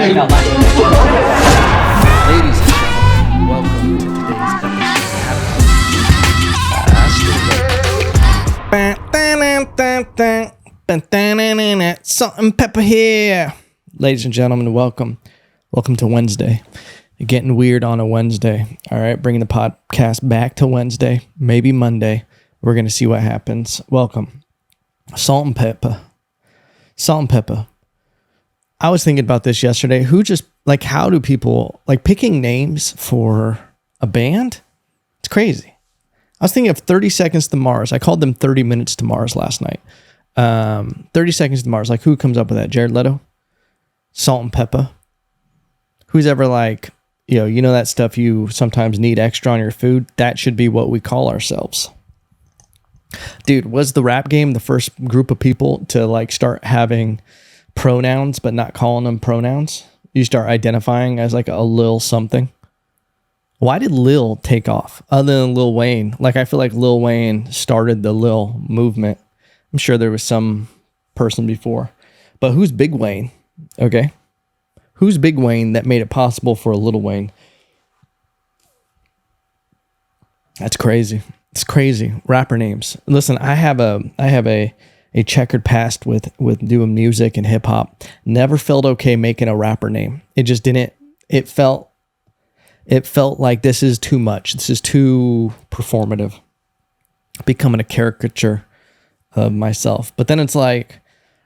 saying that last Ladies and gentlemen, welcome to today's episode. Salt and pepper here. Ladies and gentlemen, welcome. Welcome to Wednesday. You're getting weird on a Wednesday. All right, bringing the podcast back to Wednesday, maybe Monday. We're going to see what happens. Welcome. Salt and pepper. Salt and pepper. I was thinking about this yesterday. How do people, picking names for a band? It's crazy. I was thinking of 30 Seconds to Mars. I called them 30 Minutes to Mars last night. 30 Seconds to Mars. Who comes up with that? Jared Leto? Salt and pepper. Who's ever you know that stuff you sometimes need extra on your food? That should be what we call ourselves. Dude, was the rap game the first group of people to start having pronouns but not calling them pronouns? You start identifying as a Lil something. Why did Lil take off other than Lil Wayne? I feel like Lil Wayne started the Lil movement. I'm sure there was some person before. But who's Big Wayne? Okay. Who's Big Wayne that made it possible for a Lil Wayne? That's crazy. It's crazy. Rapper names. Listen, I have a checkered past with doing music and hip hop. Never felt okay making a rapper name. It just didn't. It felt like this is too much. This is too performative. Becoming a caricature of myself. But then it's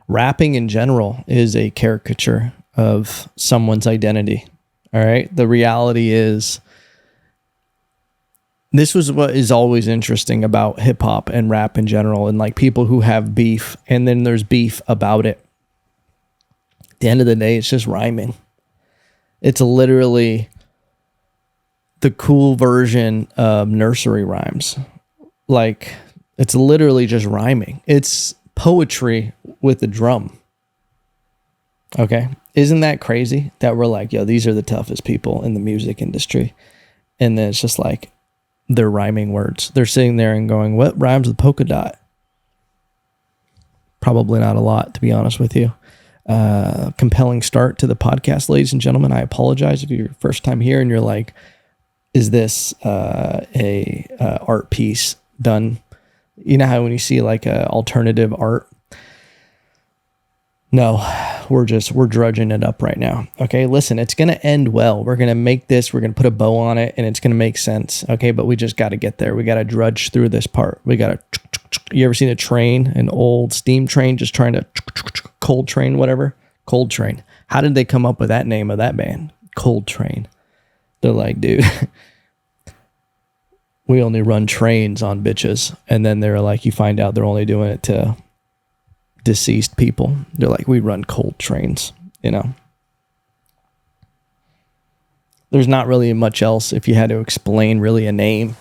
rapping in general is a caricature of someone's identity. All right. The reality is, this was what is always interesting about hip hop and rap in general, and people who have beef, and then there's beef about it. At the end of the day, it's just rhyming. It's literally the cool version of nursery rhymes. It's literally just rhyming. It's poetry with a drum. Okay. Isn't that crazy that we're these are the toughest people in the music industry. And then it's just they're rhyming words. They're sitting there and going, what rhymes with polka dot? Probably not a lot, to be honest with you. Compelling start to the podcast, ladies and gentlemen. I apologize if you're your first time here and you're is this a art piece done? You know how when you see alternative art? No, we're drudging it up right now. Okay, listen, it's going to end well. We're going to make this, we're going to put a bow on it, and it's going to make sense. Okay, but we just got to get there. We got to drudge through this part. We got to, you ever seen a train, an old steam train, just trying to, Cold Train, whatever? Cold Train. How did they come up with that name of that band? Cold Train. They're dude, we only run trains on bitches. And then they're you find out they're only doing it to deceased people. They're we run cold trains, There's not really much else if you had to explain really a name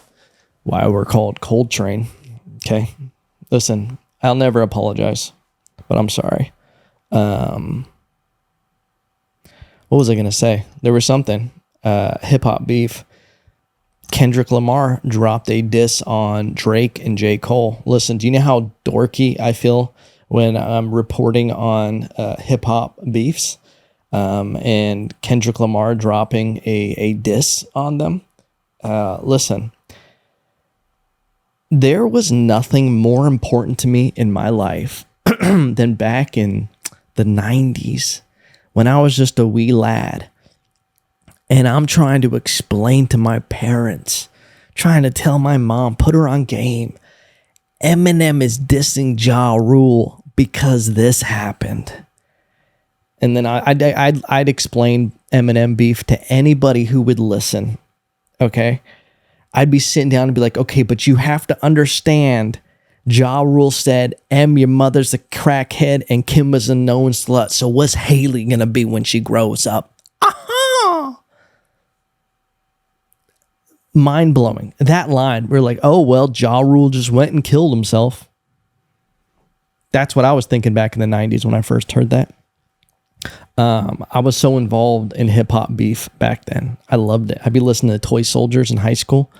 why we're called Cold Train. Okay. Listen, I'll never apologize, but I'm sorry. What was I going to say? There was something, hip hop beef. Kendrick Lamar dropped a diss on Drake and J. Cole. Listen, do you know how dorky I feel when I'm reporting on hip hop beefs and Kendrick Lamar dropping a diss on them? Listen, there was nothing more important to me in my life than back in the 90s when I was just a wee lad. And I'm trying to explain to my parents, trying to tell my mom, put her on game. Eminem is dissing Ja Rule because this happened. And then I'd explain Eminem beef to anybody who would listen. Okay? I'd be sitting down and be okay, but you have to understand, Ja Rule said, your mother's a crackhead and Kim was a known slut. So what's Haley gonna be when she grows up? Mind-blowing. That line, we're oh, well, Ja Rule just went and killed himself. That's what I was thinking back in the 90s when I first heard that. I was so involved in hip-hop beef back then. I loved it. I'd be listening to Toy Soldiers in high school.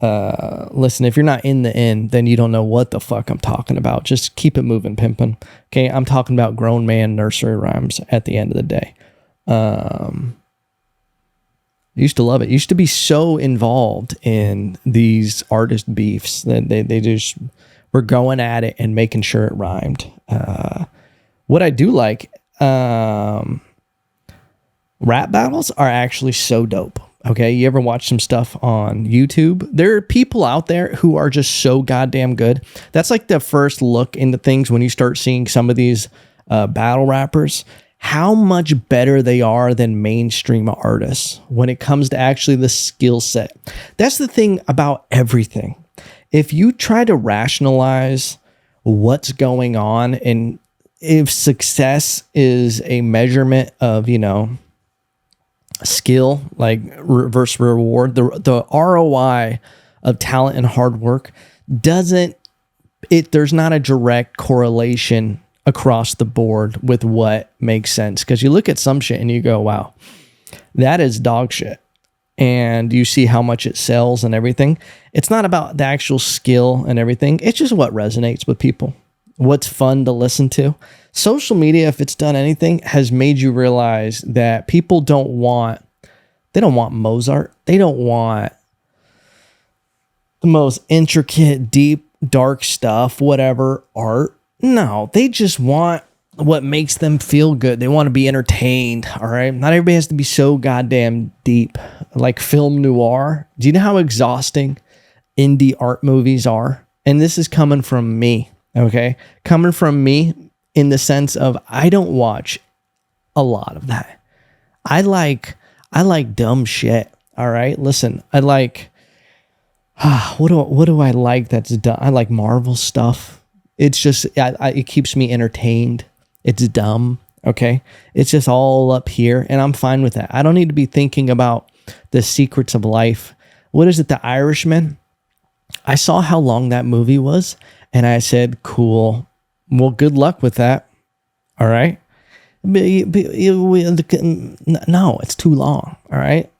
Listen, if you're not in the end, then you don't know what the fuck I'm talking about. Just keep it moving, pimpin'. Okay, I'm talking about grown man nursery rhymes at the end of the day. Used to love it. Used to be so involved in these artist beefs that they just were going at it and making sure it rhymed. What I do like, rap battles are actually so dope. Okay, you ever watch some stuff on YouTube? There are people out there who are just so goddamn good. That's like the first look into things when you start seeing some of these battle rappers, how much better they are than mainstream artists when it comes to actually the skill set. That's the thing about everything. If you try to rationalize what's going on, and if success is a measurement of, skill, like reverse reward, the ROI of talent and hard work there's not a direct correlation across the board with what makes sense. Because you look at some shit and you go, wow, that is dog shit. And you see how much it sells and everything. It's not about the actual skill and everything. It's just what resonates with people. What's fun to listen to. Social media, if it's done anything, has made you realize that people don't want Mozart. They don't want the most intricate, deep, dark stuff, whatever, art. No, they just want what makes them feel good. They want to be entertained, all right? Not everybody has to be so goddamn deep. Like film noir. Do you know how exhausting indie art movies are? And this is coming from me, okay? Coming from me in the sense of I don't watch a lot of that. I like dumb shit, all right? Listen, I like, what do I like that's dumb? I like Marvel stuff. It's just, it keeps me entertained. It's dumb, okay? It's just all up here, and I'm fine with that. I don't need to be thinking about the secrets of life. What is it, The Irishman? I saw how long that movie was, and I said, cool. Well, good luck with that, all right? No, it's too long, all right?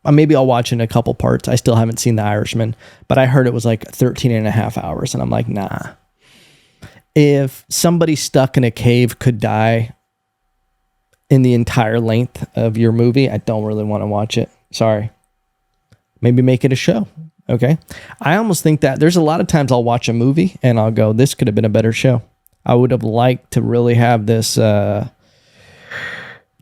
Maybe I'll watch in a couple parts. I still haven't seen The Irishman, but I heard it was like 13 and a half hours, and I'm like, nah. If somebody stuck in a cave could die in the entire length of your movie, I don't really want to watch it. Sorry. Maybe make it a show, okay? I almost think that there's a lot of times I'll watch a movie and I'll go, this could have been a better show. I would have liked to really have this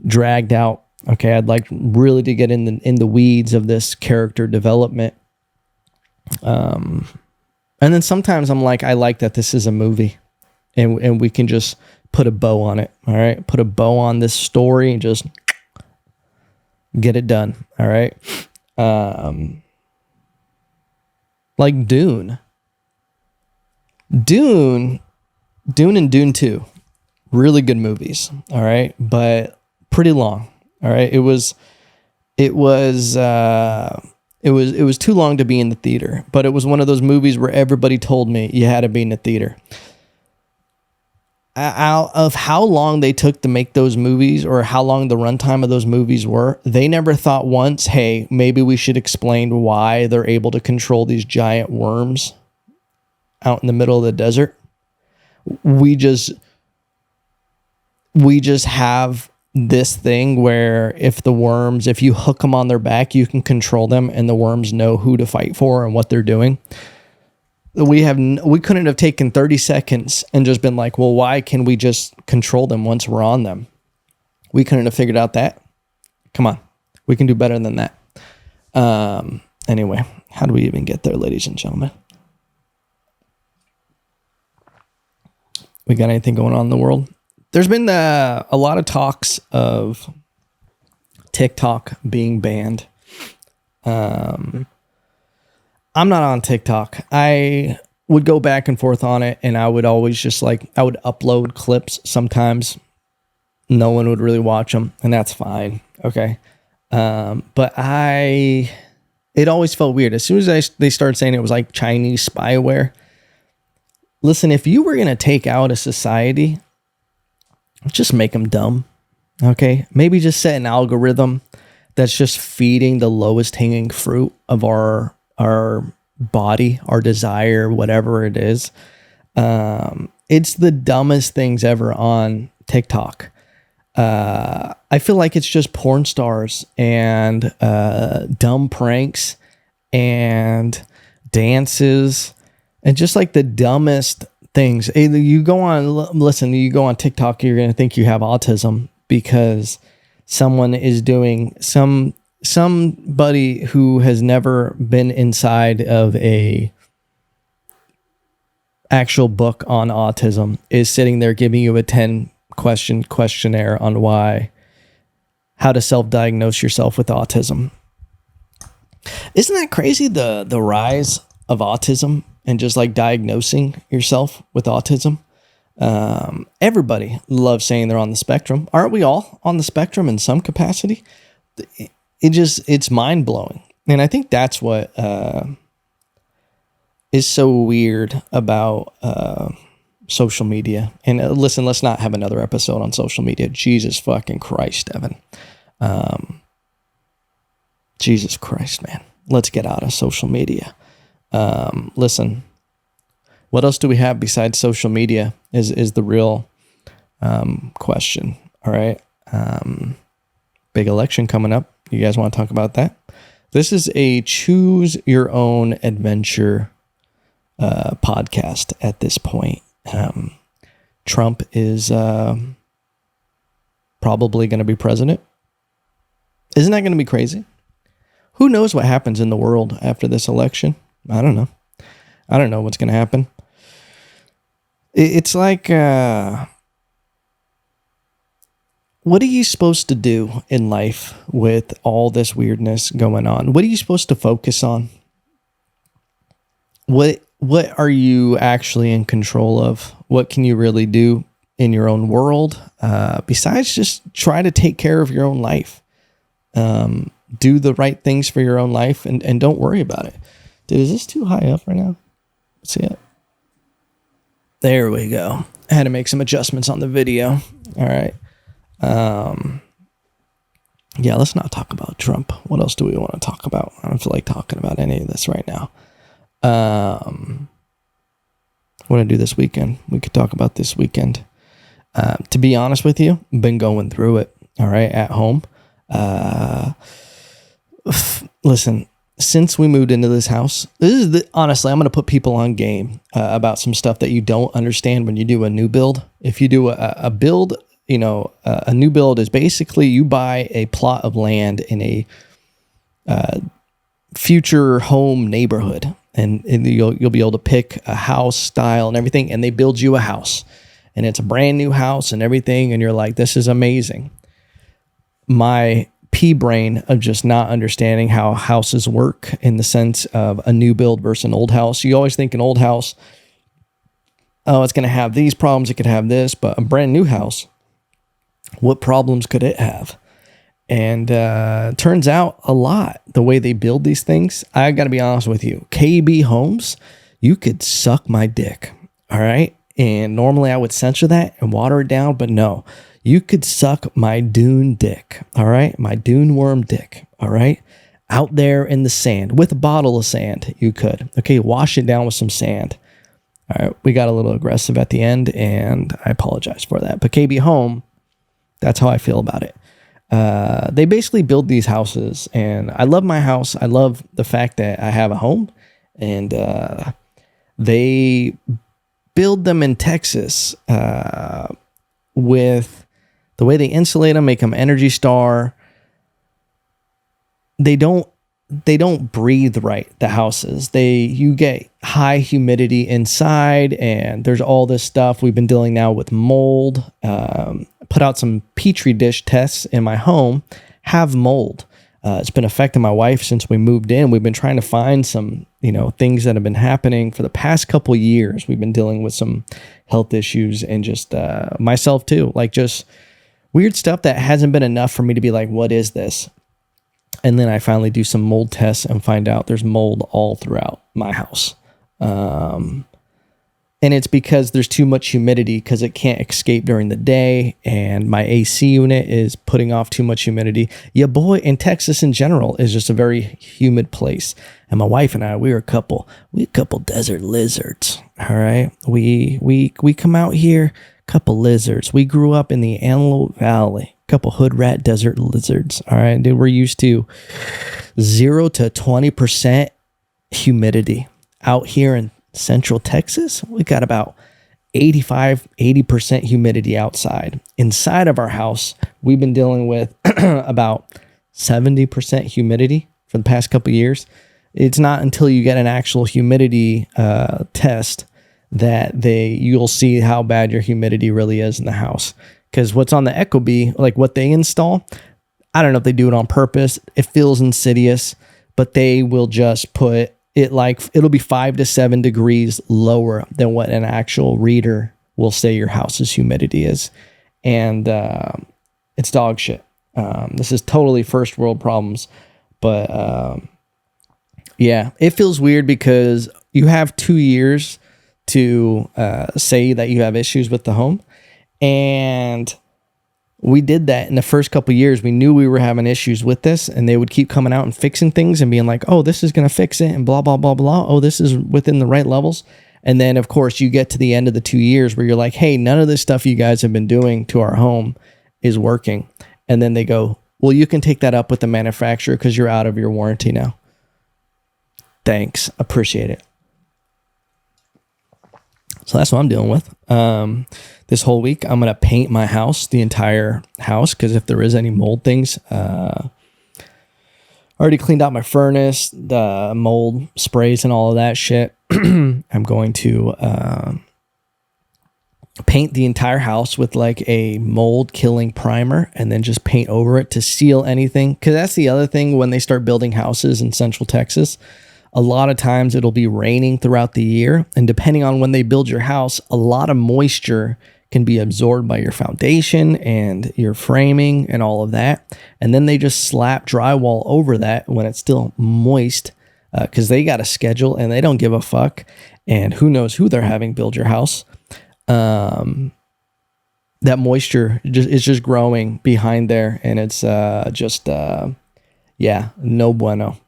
dragged out. Okay, I'd like really to get in the weeds of this character development. And then sometimes I'm like, I like that this is a movie, and we can just put a bow on it. All right, put a bow on this story and just get it done. All right, like Dune, and Dune 2, really good movies. All right, but pretty long. All right. It was too long to be in the theater, but it was one of those movies where everybody told me you had to be in the theater. Out of how long they took to make those movies, or how long the runtime of those movies were, they never thought once, hey, maybe we should explain why they're able to control these giant worms out in the middle of the desert. We just have this thing where if you hook them on their back, you can control them, and the worms know who to fight for and what they're doing. We couldn't have taken 30 seconds and just been like, well, why can we just control them once we're on them? We couldn't have figured out that. Come on, we can do better than that. Anyway, how do we even get there, ladies and gentlemen? We got anything going on in the world? There's been a lot of talks of TikTok being banned. I'm not on TikTok. I would go back and forth on it, and I would always I would upload clips sometimes. No one would really watch them, and that's fine. Okay. But it always felt weird. As soon as they started saying it was like Chinese spyware. Listen, if you were going to take out a society, just make them dumb, okay? Maybe just set an algorithm that's just feeding the lowest hanging fruit of our body, our desire, whatever it is. It's the dumbest things ever on TikTok. I feel like it's just porn stars and dumb pranks and dances and just like the dumbest things. You go on TikTok, you're going to think you have autism because someone is doing somebody who has never been inside of a actual book on autism is sitting there giving you a 10-question questionnaire on how to self-diagnose yourself with autism. Isn't that crazy, the rise of autism and just like diagnosing yourself with autism? Everybody loves saying they're on the spectrum. Aren't we all on the spectrum in some capacity? It's mind-blowing. And I think that's what is so weird about social media. And listen, let's not have another episode on social media. Jesus fucking Christ, Evan. Jesus Christ, man. Let's get out of social media. Listen, what else do we have besides social media is the real question. All right. Big election coming up. You guys want to talk about that? This is a choose your own adventure podcast at this point. Trump is probably going to be president. Isn't that going to be crazy? Who knows what happens in the world after this election? I don't know. I don't know what's going to happen. It's like, what are you supposed to do in life with all this weirdness going on? What are you supposed to focus on? What are you actually in control of? What can you really do in your own world? Besides just try to take care of your own life. Do the right things for your own life and don't worry about it. Dude, is this too high up right now? Let's see it. There we go. I had to make some adjustments on the video. All right. Yeah, let's not talk about Trump. What else do we want to talk about? I don't feel like talking about any of this right now. What did I do this weekend? We could talk about this weekend. To be honest with you, been going through it. All right, at home. Listen, since we moved into this house, honestly, I'm going to put people on game about some stuff that you don't understand when you do a new build. If you do a build, a new build is basically you buy a plot of land in a future home neighborhood, and you'll be able to pick a house style and everything, and they build you a house, and it's a brand new house and everything, and you're like, this is amazing. My pea brain of just not understanding how houses work in the sense of a new build versus an old house. You always think an old house, oh, it's going to have these problems, it could have this, but a brand new house, what problems could it have? And turns out a lot, the way they build these things. I got to be honest with you, KB Homes, you could suck my dick, all right? And normally I would censor that and water it down, but no. You could suck my dune dick, all right? My dune worm dick, all right? Out there in the sand with a bottle of sand, you could. Okay, wash it down with some sand. All right, we got a little aggressive at the end, and I apologize for that. But KB Home, that's how I feel about it. They basically build these houses, and I love my house. I love the fact that I have a home, and they build them in Texas with the way they insulate them, make them Energy Star. They don't breathe right, the houses. You get high humidity inside, and there's all this stuff. We've been dealing now with mold. Put out some Petri dish tests in my home, have mold. It's been affecting my wife since we moved in. We've been trying to find some, things that have been happening for the past couple of years. We've been dealing with some health issues, and just myself too, like just weird stuff that hasn't been enough for me to be like, what is this? And then I finally do some mold tests and find out there's mold all throughout my house. And it's because there's too much humidity because it can't escape during the day. And my AC unit is putting off too much humidity. Yeah, boy, in Texas in general is just a very humid place. And my wife and I, we're a couple desert lizards. All right. We come out here couple lizards. We grew up in the Antelope Valley. Couple hood rat desert lizards. All right, dude, we're used to 0 to 20% humidity. Out here in Central Texas, we got about 80% humidity outside. Inside of our house, we've been dealing with about 70% humidity for the past couple of years. It's not until you get an actual humidity test that you'll see how bad your humidity really is in the house. Because what's on the ecobee, like what they install, I don't know if they do it on purpose. It feels insidious, but they will just put it like it'll be 5 to 7 degrees lower than what an actual reader will say your house's humidity is. And it's dog shit. This is totally first world problems. But yeah, it feels weird because you have 2 years to say that you have issues with the home. And we did that in the first couple of years. We knew we were having issues with this, and they would keep coming out and fixing things and being like, oh, this is going to fix it and blah, blah, blah, blah. Oh, this is within the right levels. And then, of course, you get to the end of the 2 years where you're like, hey, none of this stuff you guys have been doing to our home is working. And then they go, well, you can take that up with the manufacturer because you're out of your warranty now. Thanks. Appreciate it. So that's what I'm dealing with. This whole week, I'm going to paint my house, the entire house, because if there is any mold things, I already cleaned out my furnace, the mold sprays and all of that shit. I'm going to paint the entire house with like a mold killing primer and then just paint over it to seal anything. Because that's the other thing when they start building houses in Central Texas. A lot of times it'll be raining throughout the year. And depending on when they build your house, a lot of moisture can be absorbed by your foundation and your framing and all of that. And then they just slap drywall over that when it's still moist because they got a schedule and they don't give a fuck. And who knows who they're having build your house. That moisture is just growing behind there. And it's yeah, no bueno.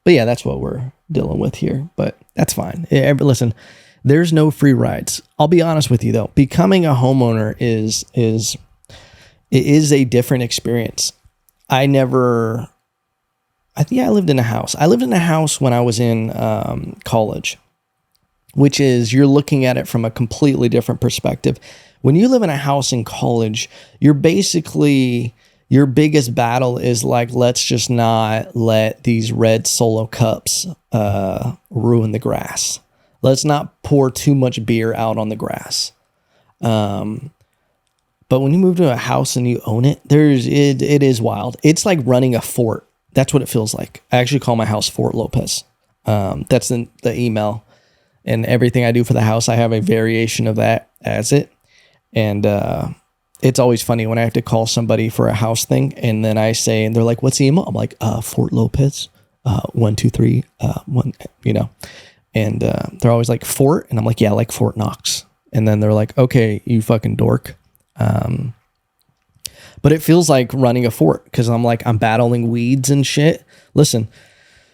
But yeah, that's what we're dealing with here. But that's fine. Listen, there's no free rides. I'll be honest with you though. Becoming a homeowner is a different experience. I lived in a house. I lived in a house when I was in college, which is you're looking at it from a completely different perspective. When you live in a house in college, you're basically, your biggest battle is like, let's just not let these red Solo cups ruin the grass. Let's not pour too much beer out on the grass. But when you move to a house and you own it, it is wild. It's like running a fort. That's what it feels like. I actually call my house Fort Lopez. That's in the email. And everything I do for the house, I have a variation of that as it. And it's always funny when I have to call somebody for a house thing. And then I say, and they're like, what's the email? I'm like, Fort Lopez, 123, 1, you know. And they're always like, Fort? And I'm like, yeah, like Fort Knox. And then they're like, okay, you fucking dork. But it feels like running a fort because I'm battling weeds and shit. Listen,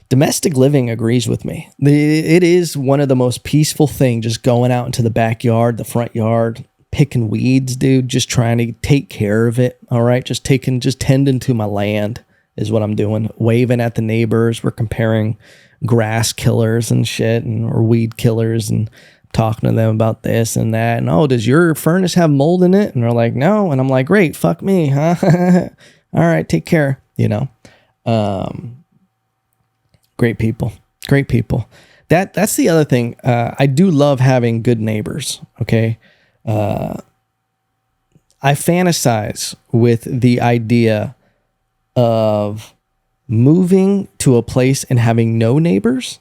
domestic living agrees with me. It is one of the most peaceful things, just going out into the backyard, the front yard, picking weeds, dude, just trying to take care of it. All right. Just tending to my land is what I'm doing. Waving at the neighbors. We're comparing grass killers and shit or weed killers and talking to them about this and that. And, oh, does your furnace have mold in it? And they're like, no. And I'm like, great. Fuck me. Huh? All right. Take care. You know, great people. That's the other thing. I do love having good neighbors. Okay. I fantasize with the idea of moving to a place and having no neighbors.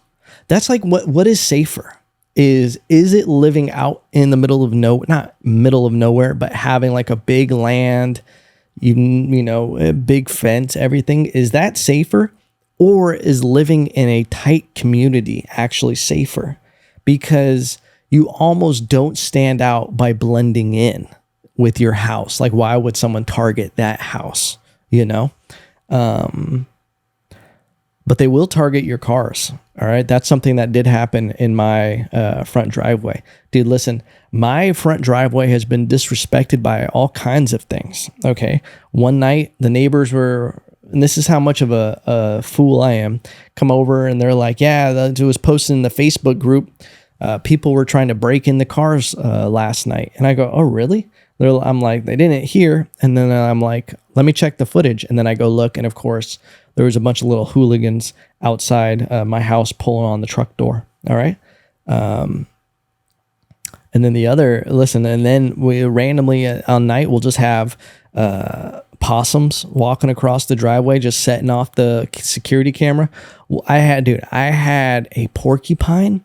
That's like what is safer? Is it living out in the middle of not middle of nowhere, but having like a big land, you know, a big fence, everything? Is that safer? Or is living in a tight community actually safer? Because you almost don't stand out by blending in with your house. Like, why would someone target that house? You know? But they will target your cars. All right. That's something that did happen in my front driveway. Dude, listen, my front driveway has been disrespected by all kinds of things. Okay. One night, the neighbors were, and this is how much of a fool I am, come over and they're like, yeah, it was posted in the Facebook group. People were trying to break in the cars last night. And I go, oh, really? I'm like, they didn't hear. And then I'm like, let me check the footage. And then I go look. And of course, there was a bunch of little hooligans outside my house pulling on the truck door. All right. And then and then we randomly on night, we'll just have possums walking across the driveway, just setting off the security camera. Well, I had a porcupine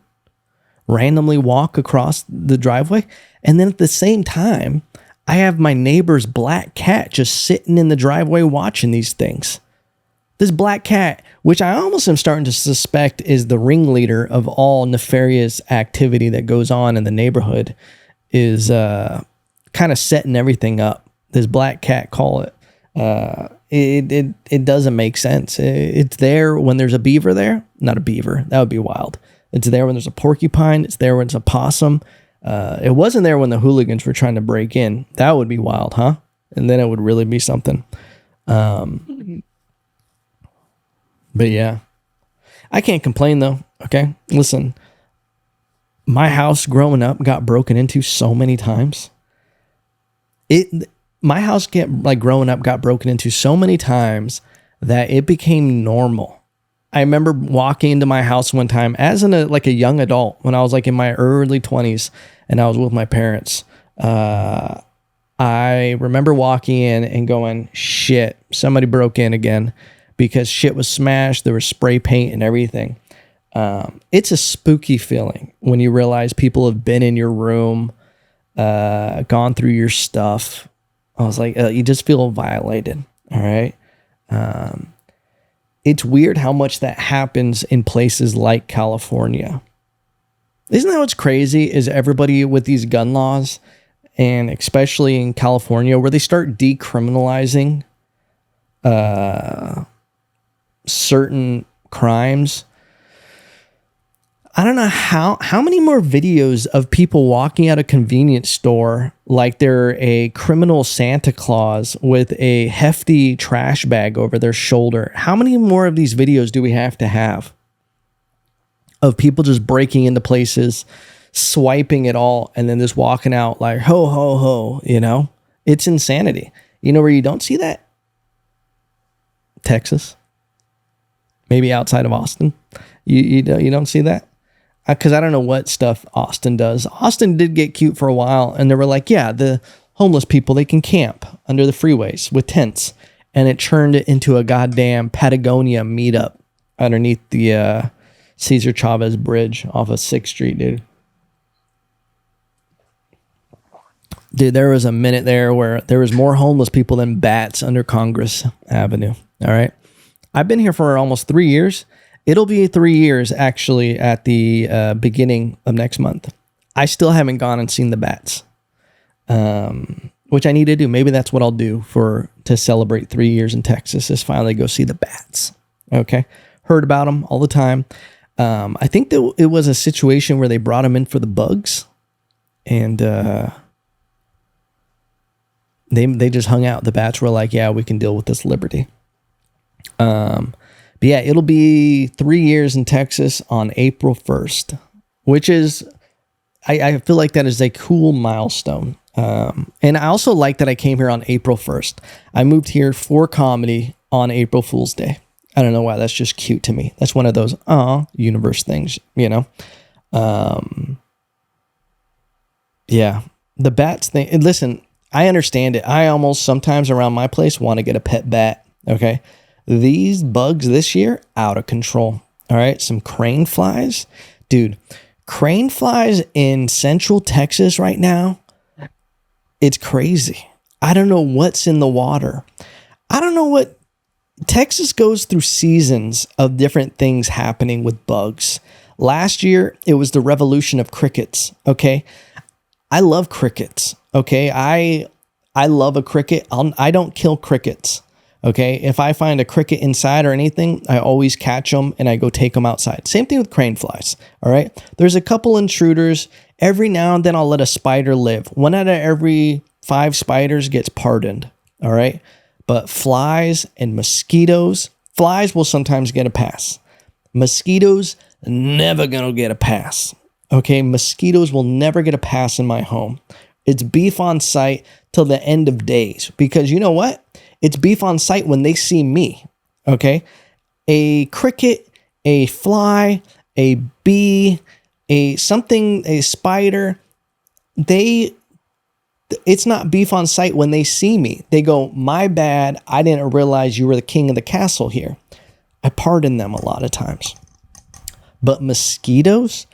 randomly walk across the driveway. And then at the same time, I have my neighbor's black cat just sitting in the driveway watching these things. This black cat, which I almost am starting to suspect is the ringleader of all nefarious activity that goes on in the neighborhood, is kind of setting everything up. This black cat, call it. It doesn't make sense. It's there when there's a beaver there. Not a beaver. That would be wild. It's there when there's a porcupine. It's there when it's a possum. It wasn't there when the hooligans were trying to break in. That would be wild, huh? And then it would really be something. But yeah, I can't complain though. Okay. Listen, my house growing up got broken into so many times. My house growing up got broken into so many times that it became normal. I remember walking into my house one time as a young adult when I was like in my early 20s and I was with my parents. I remember walking in and going, shit, somebody broke in again, because shit was smashed. There was spray paint and everything. It's a spooky feeling when you realize people have been in your room, gone through your stuff. I was like, you just feel violated. All right. It's weird how much that happens in places like California. Isn't that what's crazy is everybody with these gun laws, and especially in California where they start decriminalizing certain crimes. I don't know how many more videos of people walking out of a convenience store like they're a criminal Santa Claus with a hefty trash bag over their shoulder. How many more of these videos do we have to have of people just breaking into places, swiping it all, and then just walking out like, ho, ho, ho, you know? It's insanity. You know where you don't see that? Texas. Maybe outside of Austin. You don't see that? Because I don't know what stuff Austin does. Austin did get cute for a while, and they were like, yeah, the homeless people, they can camp under the freeways with tents. And it turned it into a goddamn Patagonia meetup underneath the Cesar Chavez Bridge off of 6th Street, dude. Dude, there was a minute there where there was more homeless people than bats under Congress Avenue. All right. I've been here for almost 3 years. It'll be 3 years actually at the beginning of next month. I still haven't gone and seen the bats, which I need to do. Maybe that's what I'll do to celebrate 3 years in Texas, is finally go see the bats. Okay. Heard about them all the time. I think that it was a situation where they brought them in for the bugs, and they just hung out. The bats were like, yeah, we can deal with this liberty. But yeah, it'll be 3 years in Texas on April 1st, which is, I feel like that is a cool milestone. And I also like that I came here on April 1st. I moved here for comedy on April Fool's Day. I don't know why. That's just cute to me. That's one of those, universe things, you know? Yeah. The bats thing. And listen, I understand it. I almost sometimes around my place want to get a pet bat. Okay. These bugs this year, out of control. All right. Some crane flies. Dude, crane flies in Central Texas right now. It's crazy. I don't know what's in the water. I don't know what. Texas goes through seasons of different things happening with bugs. Last year, it was the revolution of crickets. Okay. I love crickets. Okay. I love a cricket. I don't kill crickets. Okay, if I find a cricket inside or anything, I always catch them and I go take them outside. Same thing with crane flies. All right, there's a couple intruders. Every now and then I'll let a spider live. 1 out of every 5 spiders gets pardoned. All right, but flies and mosquitoes, flies will sometimes get a pass. Mosquitoes, never gonna get a pass. Okay, mosquitoes will never get a pass in my home. It's beef on sight till the end of days, because you know what? It's beef on sight when they see me. Okay, a cricket, a fly, a bee, a spider, it's not beef on sight when they see me. They go, my bad, I didn't realize you were the king of the castle here. I pardon them a lot of times. But mosquitoes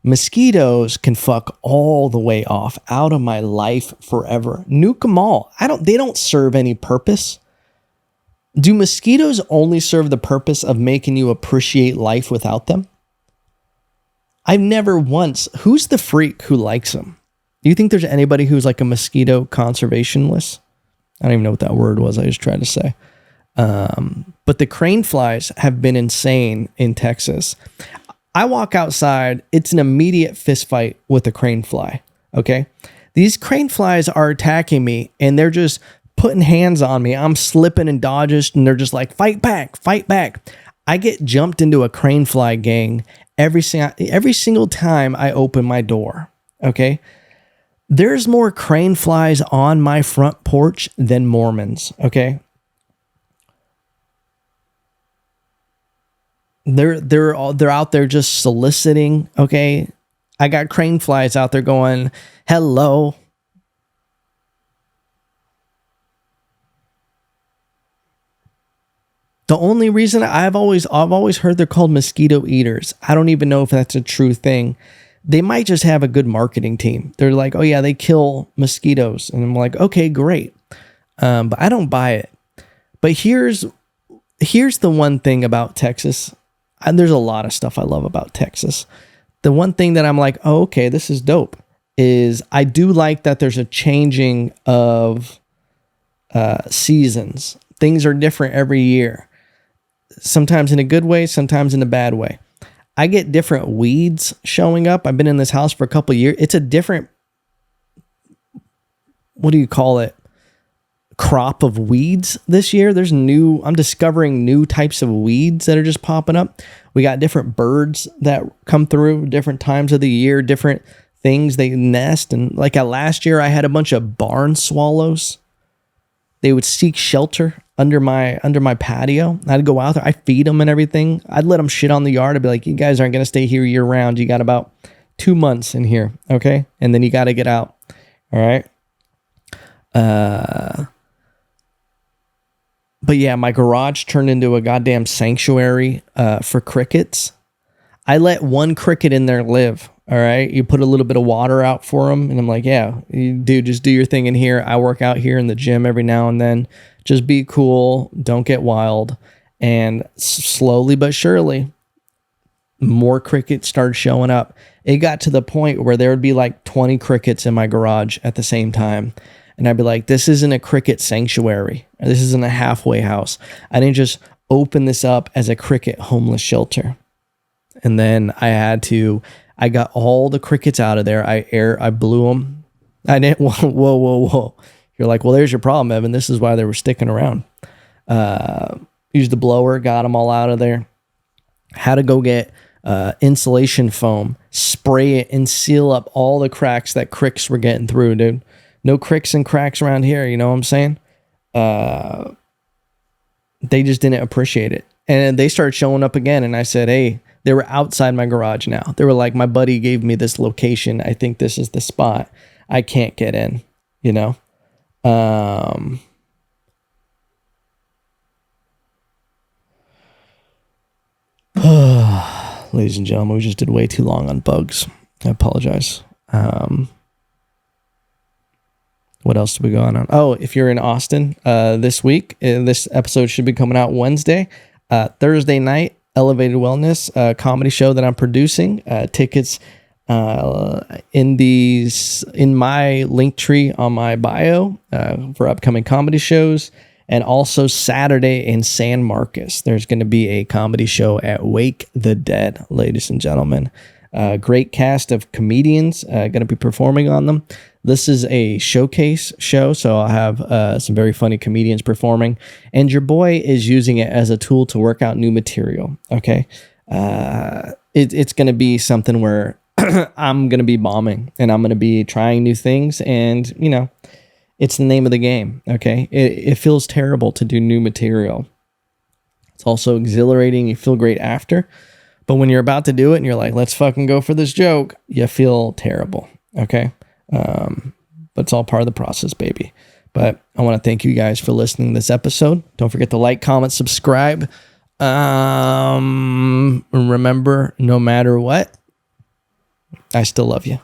can fuck all the way off, out of my life forever. Nuke them all. They don't serve any purpose. Do mosquitoes only serve the purpose of making you appreciate life without them? I've never once, who's the freak who likes them? Do you think there's anybody who's like a mosquito conservationist? I don't even know what that word was I just tried to say. But the crane flies have been insane in Texas. I walk outside, it's an immediate fist fight with a crane fly, okay? These crane flies are attacking me, and they're just putting hands on me. I'm slipping and dodges, and they're just like, fight back, fight back. I get jumped into a crane fly gang every single time I open my door, okay? There's more crane flies on my front porch than Mormons, okay? They're out there just soliciting, okay? I got crane flies out there going, hello. The only reason I've always heard they're called mosquito eaters. I don't even know if that's a true thing. They might just have a good marketing team. They're like, oh yeah, they kill mosquitoes. And I'm like, okay, great. But I don't buy it. But here's the one thing about Texas. And there's a lot of stuff I love about Texas. The one thing that I'm like, oh, okay, this is dope, is I do like that there's a changing of seasons. Things are different every year. Sometimes in a good way, sometimes in a bad way. I get different weeds showing up. I've been in this house for a couple of years. It's a different, what do you call it? Crop of weeds this year. I'm discovering new types of weeds that are just popping up. We got different birds that come through different times of the year, different things they nest. And like last year, I had a bunch of barn swallows. They would seek shelter under my patio. I'd go out there. I feed them and everything. I'd let them shit on the yard. I'd be like, you guys aren't going to stay here year round. You got about 2 months in here. Okay. And then you got to get out. All right. But yeah, my garage turned into a goddamn sanctuary for crickets. I let one cricket in there live. All right. You put a little bit of water out for them. And I'm like, yeah, dude, just do your thing in here. I work out here in the gym every now and then. Just be cool. Don't get wild. And slowly but surely, more crickets started showing up. It got to the point where there would be like 20 crickets in my garage at the same time. And I'd be like, this isn't a cricket sanctuary. This isn't a halfway house. I didn't just open this up as a cricket homeless shelter. And then I got all the crickets out of there. I blew them. I didn't, whoa. You're like, well, there's your problem, Evan. This is why they were sticking around. Used the blower, got them all out of there. Had to go get insulation foam, spray it, and seal up all the cracks that cricks were getting through, dude. No cricks and cracks around here, you know what I'm saying? They just didn't appreciate it. And they started showing up again, and I said, hey, they were outside my garage now. They were like, my buddy gave me this location. I think this is the spot. I can't get in, you know? Ladies and gentlemen, we just did way too long on bugs. I apologize. What else do we got on? Oh, if you're in Austin this week, this episode should be coming out Wednesday. Thursday night, Elevated Wellness comedy show that I'm producing. Tickets in my link tree on my bio for upcoming comedy shows. And also Saturday in San Marcos, there's going to be a comedy show at Wake the Dead, ladies and gentlemen. Great cast of comedians going to be performing on them. This is a showcase show, so I'll have some very funny comedians performing. And your boy is using it as a tool to work out new material, okay? It's going to be something where I'm going to be bombing, and I'm going to be trying new things, and, you know, it's the name of the game, okay? It feels terrible to do new material. It's also exhilarating. You feel great after. But when you're about to do it and you're like, let's fucking go for this joke, you feel terrible, okay? But it's all part of the process, baby. But I want to thank you guys for listening to this episode. Don't forget to like, comment, subscribe. Remember, no matter what, I still love you.